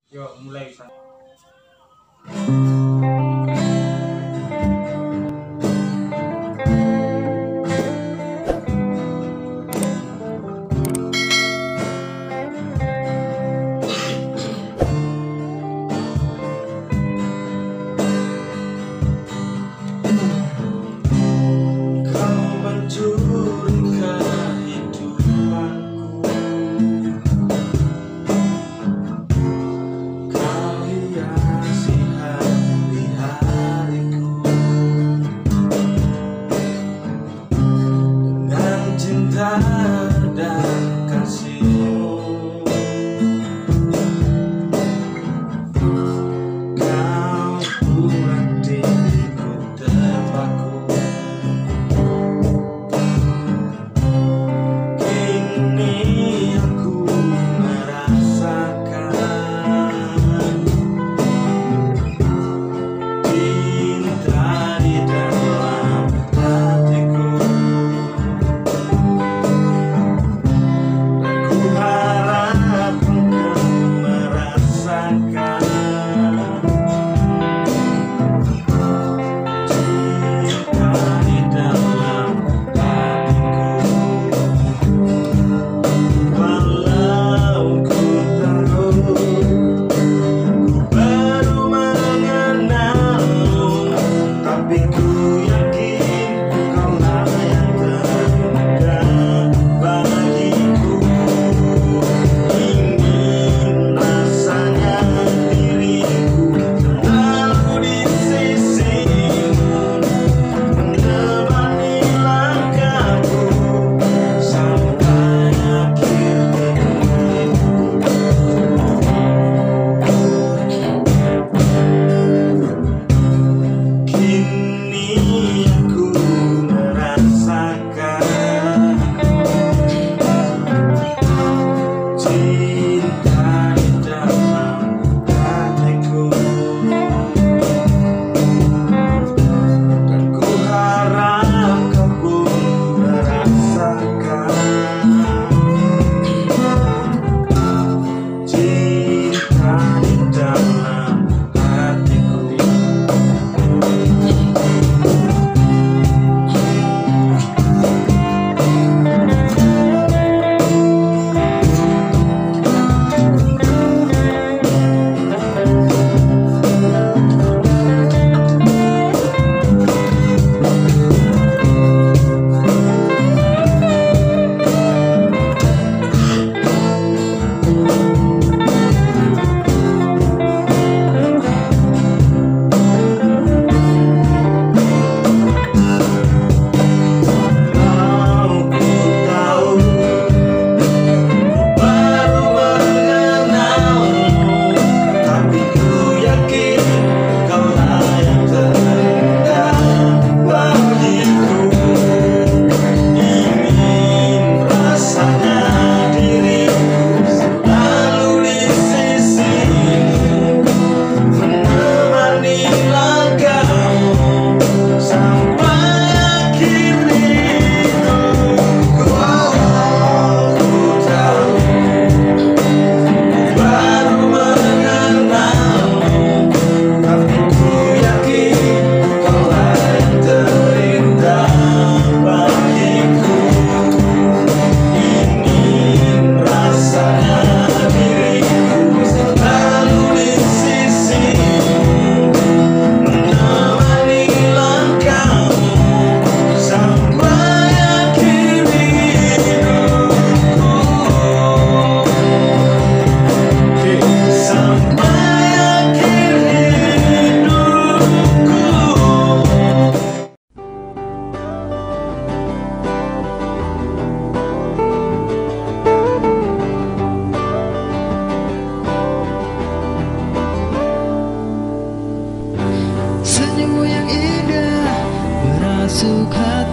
Yuk, mulai San. Kau mencuri kehidupanku, kau hiasi hari-hariku dengan cinta dan kasihmu. Kau buat diriku terpaku. Kini aku merasakan cinta di dalam hatiku, dan ku harap engkau merasakan cinta di dalam hatiku. Walau ku tahu ku baru mengenalmu, tapi ku yakin kaulah yang terindah bagiku. Ingin rasanya diriku selalu di sisimu, menemani langkahku sampai akhir hidupku. Kini aku merasakan cinta di dalam hatiku, dan ku harap kau pun merasakan cinta di dalam hatiku. Senyummu yang indah merasuk hati.